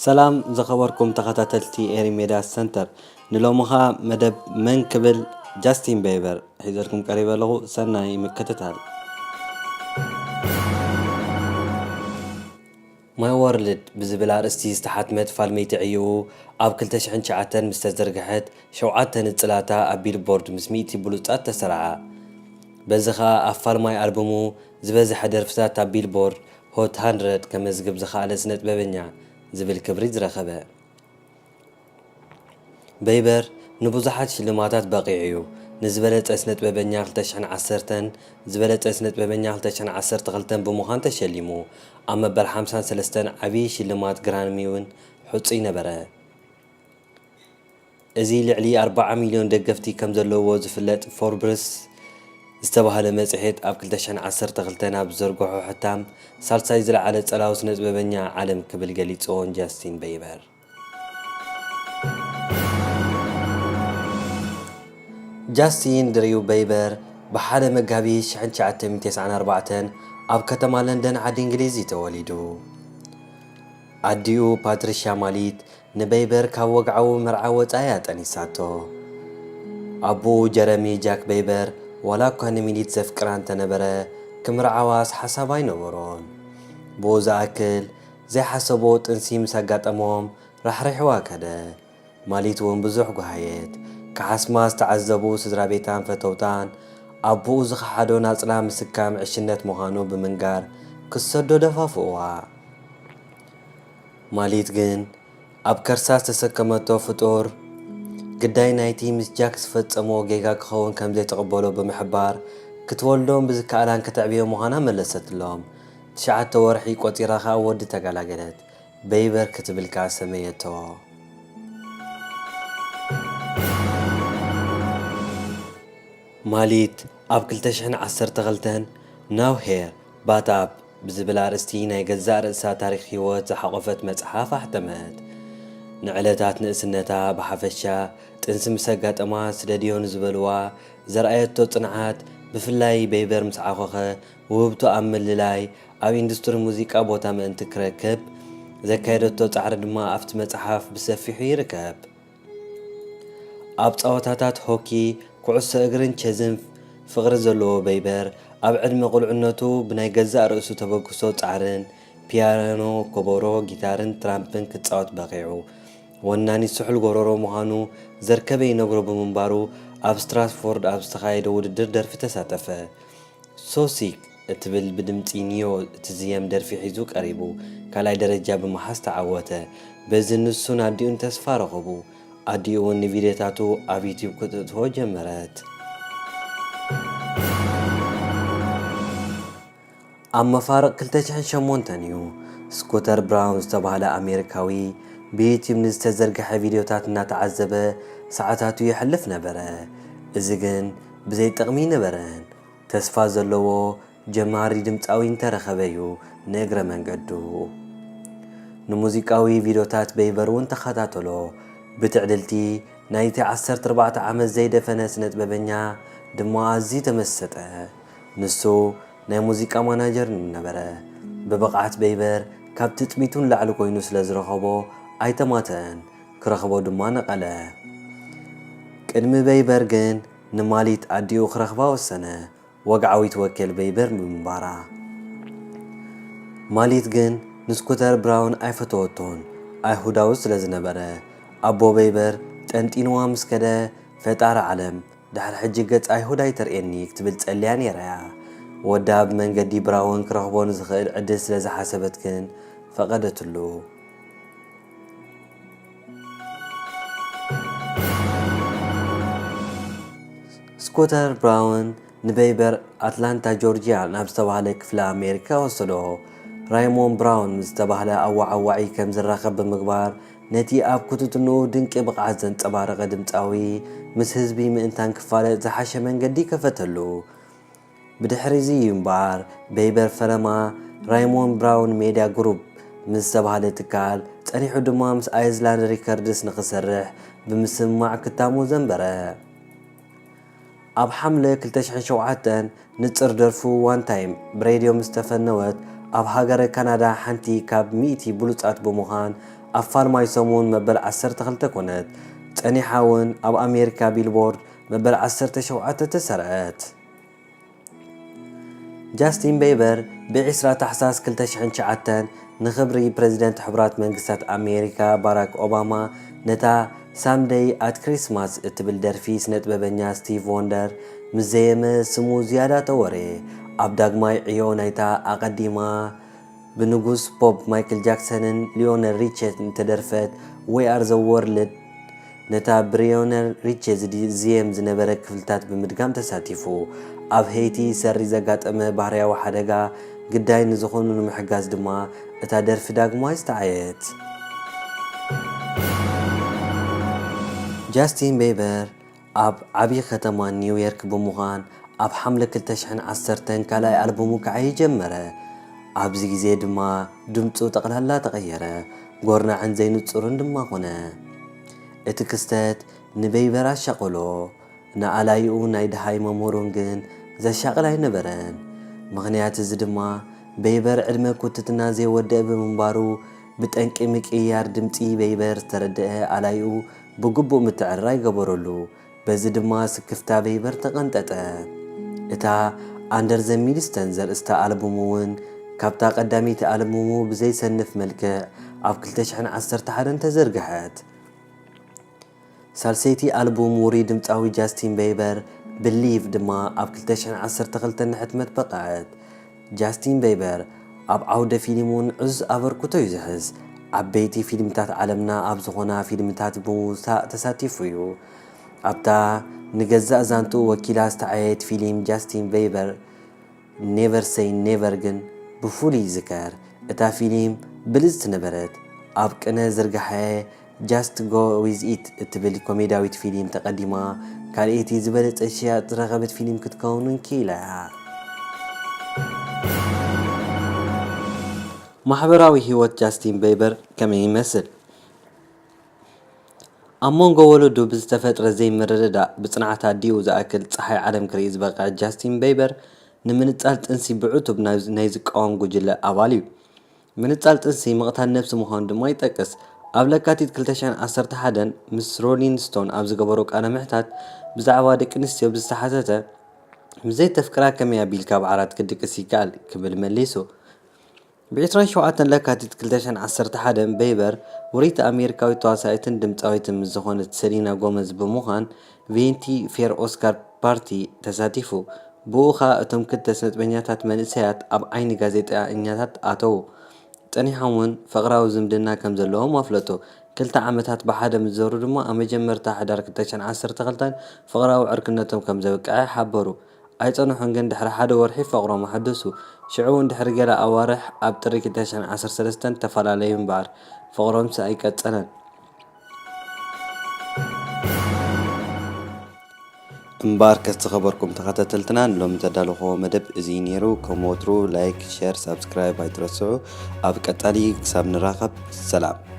سلام زخبركم تخطاتلتي ايري ميدا سنتر نلومها مدب من قبل جاستين بيبر حيزركم قريبا له سناي مكتتال ماي وورلد بزبل ارستي استحاتمت فالميت عيو اب كلتش عن شعاتن مستزرقحت شوعاتن الصلاتا اب بيلبورد مسميتي بلوصات تسرعا بزخا افال ماي البومو زبز حدرفتا بيلبورد هوت 100 كمزغب زخا على سنت ببنيا زبل كبريت رخبه بيبر نبوزحات شلماتات باقيعيو نزبلت اسنت ببنيا 2010 زبلت اسنت ببنيا 2012 بمخان تشليمو اما بر 53 عبي شلمات جرانميون حصي نبره ازي لعلي 4 مليون دقفتي كم زلوو زفلت فوربرس استباهله مصحيت اب 2012 اب زرغحو حتام سالساي زلعله صلاو سنت ببنيا عالم كبل غليصون جاستين بيبر جاستين دريو بيبر بحاله مغابي 1994 اب كتما لندن عاد انجليزي توليدو اديو باتريشيا ماليت نبيبر كاوغعو مرعا وصايا طنيساتو ابو جيرمي جاك بيبر ولا كان مينيت زفقران تنبره كمرعواس حساباي نبرون بوزاكل زي حسبو طنسي مساغاطموم رحرحوا كده ماليت ون بزح غايت كحسماس تعذبو سدرا بيتان فتوتان ابو زخحدو ناصلا مسكام عشنت مهانو بمنغار كسدو دفافوا ماليت جن اب كرساس تسكمتو فطور قداي نايتي مس جاكس فصمو جيغا كخون كم زي تقبلو بمحبار كتولدون بزكالان كتعبيو مهانا ملست لهم تشعت ورحي قطيراخا ود تغلاغلت بيبر كتبلكا سميتو ماليت اب كلتشحن 10 ناو هير باتاب بزبل ارستي ناي غزا رأسا تاريخ هيوت زحقفت مصحف احتمت نعلتات نأسنتا بحفشا ጥንስ ምሰጋጠማ ስለዲዮን ዝበልዋ ዘርአየቶ ጽንዓት ብፍላይ በይበር ምስዓኾኸ ውህብቶ ኣብ ምልላይ ኣብ ኢንዱስትሪ ሙዚቃ ቦታ ምእንቲ ክረክብ ዘካየደቶ ጻዕሪ ድማ ኣብቲ መጽሓፍ ብሰፊሑ ይርከብ ኣብ ጸወታታት ሆኪ ኩዕሶ እግርን ቼዝን ፍቕሪ ዘለዎ በይበር ኣብ ዕድመ ቁልዕነቱ ብናይ ገዛእ ርእሱ ተበግሶ ጻዕርን ፒያኖ ኮቦሮ ጊታርን ትራምፕን ክጻወት በቂዑ ወናኒ ስሑል ጎሮሮ መሃኑ ዘርከበይ ነግሮ በመንባሩ ኣብ ስትራስፎርድ ኣብ ዝተኻየደ ውድድር ደርፊ ተሳተፈ ሶሲክ እትብል ብድምፂ ኒዮ እትዝየም ደርፊ ሒዙ ቀሪቡ ካልኣይ ደረጃ ብምሓዝ ተዓወተ በዚ ንሱን ኣዲኡን ተስፋ ረኸቡ ኣዲኡ እውን ቪድዮታቱ ኣብ ዩቲዩብ ክትእትዎ ጀመረት ኣብ መፋርቕ 2008 እዩ ስኮተር ብራውን ዝተባህለ ኣሜሪካዊ بيتم نستزرقح فيديوهات نتعذب ساعاتاتو يحلف نبره ازغن بزي تقمي نبرن تسفا زلوو جماري دمصاوي انترخبيو نغره منقدو نموزيقاوي فيديوهات بيبرون تخاتاتلو بتعدلتي نايتي 14 عام زي دفنه سنت ببنيا دمو ازي تمسطه نسو ناي موزيقا ماناجر نبره ببقعت بيبر كاب تطميتون لعلو كوينو سلازرخبو ኣይተማተን ክረኽቦ ድማ ነቐለ ቅድሚ በይበር ግን ንማሊት ኣዲኡ ክረኽባ ወሰነ ወግዓዊት ወኪል በይበር ብምንባራ ማሊት ግን ንስኩተር ብራውን ኣይፈተወቶን ኣይሁዳዊ ስለ ዝነበረ ኣቦ በይበር ጠንጢንዋ ምስ ከደ ፈጣሪ ዓለም ድሕሪ ሕጂ ገጽ ኣይሁዳይ ተርእየኒ ክትብል ጸልያ ነይረያ ወዳ ብመንገዲ ብራውን ክረኽቦን ዝኽእል ዕድል ስለ ዝሓሰበት ግን ፈቐደትሉ سكوتر براون نبيبر أتلانتا جورجيا نابستبهالي كفلا أمريكا وصلو رايمون براون مستبهالي أوعي كم زراخب بمقبار نتي أب كتوتنو دنك بقعات زن تبارغ دمتاوي مس هزبي مئنتان كفالي زحاشة من قدي كفتلو بدحريزي ينبار بيبر فرما رايمون براون ميديا جروب مستبهالي تكال تانيحو دمامس آيزلاند ريكاردس نخسرح بمسمع كتامو زنبره ኣብ ሓምለ 2007 ንጽር ደርፉ ዋን ታይም ብሬድዮ ምስተፈነወት ኣብ ሃገረ ካናዳ ሓንቲ ካብ 100 ብሉጻት ብምዃን ኣፋልማይ ሰሙን መበል 12 ኮነት ጸኒሓ እውን ኣብ ኣሜሪካ ቢልቦርድ መበል 17 ተሰርዐት። ጃስቲን ቤበር ብ20 ታሕሳስ 2009 ንኽብሪ ፕረዚደንት ሕቡራት መንግስታት ኣሜሪካ ባራክ ኦባማ ነታ ሳምደይ ኣት ክሪስማስ እትብል ደርፊ ስነጥበበኛ ስቲቭ ወንደር ምስ ዘየመ ስሙ ዝያዳ ተወረ። ኣብ ዳግማይ ዕዮ ናይታ ኣቐዲማ ብንጉስ ፖፕ ማይክል ጃክሰንን ሊዮነል ሪቼን ተደርፈት ዌይ ኣር ዘ ወርልድ ነታ ብሊዮነር ሪቼ ዝየም ዝነበረ ክፍልታት ብምድጋም ተሳቲፉ። ኣብ ሄይቲ ሰሪ ዘጋጠመ ባህርያዊ ሓደጋ ግዳይ ንዝኾኑ ንምሕጋዝ ድማ እታ ደርፊ ዳግማይ ዝተዓየት። ጃስቲን ቤበር ኣብ ዓብዪ ከተማ ኒውዮርክ ብምዃን ኣብ ሓምለ 2010 ካልኣይ ኣልበሙ ክዓይ ጀመረ። ኣብዚ ግዜ ድማ ድምፁ ጠቕላላ ተቐየረ፣ ጎርናዕን ዘይንጹርን ድማ ኾነ። እቲ ክስተት ንቤይበር ኣሻቐሎ፣ ንኣላይኡ ናይ ድሃይ መምህሩን ግን ዘሻቕል ኣይነበረን። ምኽንያት እዚ ድማ ቤይበር ዕድመ ኩትትና ዘይወድአ ብምንባሩ ብጠንቂ ምቅያር ድምፂ ቤይበር ዝተረድአ ኣላይኡ ብግቡእ ምትዕርራይ ገበረሉ። በዚ ድማ ስክፍታ ቤይበር ተቐንጠጠ። እታ ኣንደር ዘ ሚልስተን ዘርእስታ ኣልበሙ እውን ካብታ ቀዳሚቲ ኣልበሙ ብዘይሰንፍ መልክዕ ኣብ 2011 ተዘርግሐት። ሳልሰይቲ ኣልበም ውሩይ ድምፃዊ ጃስቲን ቤበር ብሊቭ ድማ ኣብ 2012 ንሕትመት በቃዕት። ጃስቲን ቤበር ኣብ ዓውደ ፊልም እውን ዕዙዝ ኣበርክቶ እዩ ዝሕዝ። ዓበይቲ ፊልምታት ዓለምና ኣብ ዝኾና ፊልምታት ብምውሳእ ተሳቲፉ እዩ። ኣብታ ንገዛእ ዛንቱ ወኪላ ዝተዓየት ፊልም ጃስቲን ቤበር ኔቨር ሴይ ኔቨር ግን ብፍሉይ ይዝከር። እታ ፊልም ብልጽ ነበረት። ኣብ ቅነ ዝርግሐ ጃስት ጎ ዊዝ ኢት እትብል ኮሜዳዊት ፊልም ተቐዲማ ካልእቲ ዝበለጸ ሽያጥ ዝረኸበት ፊልም ክትከውን ክኢላ እያ። ማሕበራዊ ህይወት ጃስቲን ቤበር ከመይ ይመስል? ኣብ መንጎ ወለዱ ብዝተፈጥረ ዘይምርድዳእ ብጽንዓት ኣዲኡ ዝኣክል ፀሓይ ዓለም ክርኢ ዝበቕዐ ጃስቲን ቤበር ንምንጻል ጥንሲ ብዕቱብ ናይ ዝቃወም ጉጅለ ኣባል እዩ። ምንጻል ጥንሲ ምቕታል ነብሲ ምዃኑ ድማ ይጠቅስ። ኣብ ለካቲት 2011 ምስ ሮሊንግ ስቶን ኣብ ዝገበሮ ቃለ ምሕታት ብዛዕባ ደቂ ኣንስትዮ ብዝተሓተተ ብዘይተፍቅራ ከመይ ኣቢልካ ብዓራት ክድቅስ ይከኣል ክብል መሊሱ። ብ27 ለካቲት 2011 ቤበር ውሪይቲ ኣሜሪካዊት ተዋሳኢትን ድምፃዊትን ምስ ዝኾነት ሰሊና ጎመዝ ብምዃን ቬንቲ ፌር ኦስካር ፓርቲ ተሳቲፉ። ብኡኻ እቶም ክልተ ስነጥበኛታት መንእሰያት ኣብ ዓይኒ ጋዜጠኛታት ኣተዉ። ጸኒሖም እውን ፍቕራዊ ዝምድና ከም ዘለዎም ኣፍለጡ። 2 ዓመታት ብሓደ ምስ ዘሩ ድማ ኣብ መጀመርታ ሕዳር 2012 ፍቕራዊ ዕርክነቶም ከም ዘብቅዐ ሓበሩ። ኣይጸንሑን ግን ድሕሪ ሓደ ወርሒ ፍቕሮም ኣሐደሱ። ሽዑ እውን ድሕሪ ገለ ኣዋርሕ ኣብ ጥሪ 2013 ተፈላለዩ እምበር ፍቕሮምሲ ኣይቀጸለን። እምበር ከዝተኸበርኩም ተኸታተልትና ሎም ዘዳለኹ መደብ እዚ ነይሩ። ከምወትሩ ላይክ፣ ሼር፣ ሳብስክራይብ ኣይትረስዑ። ኣብ ቀጻሊ ክሳብ ንራኸብ ሰላም።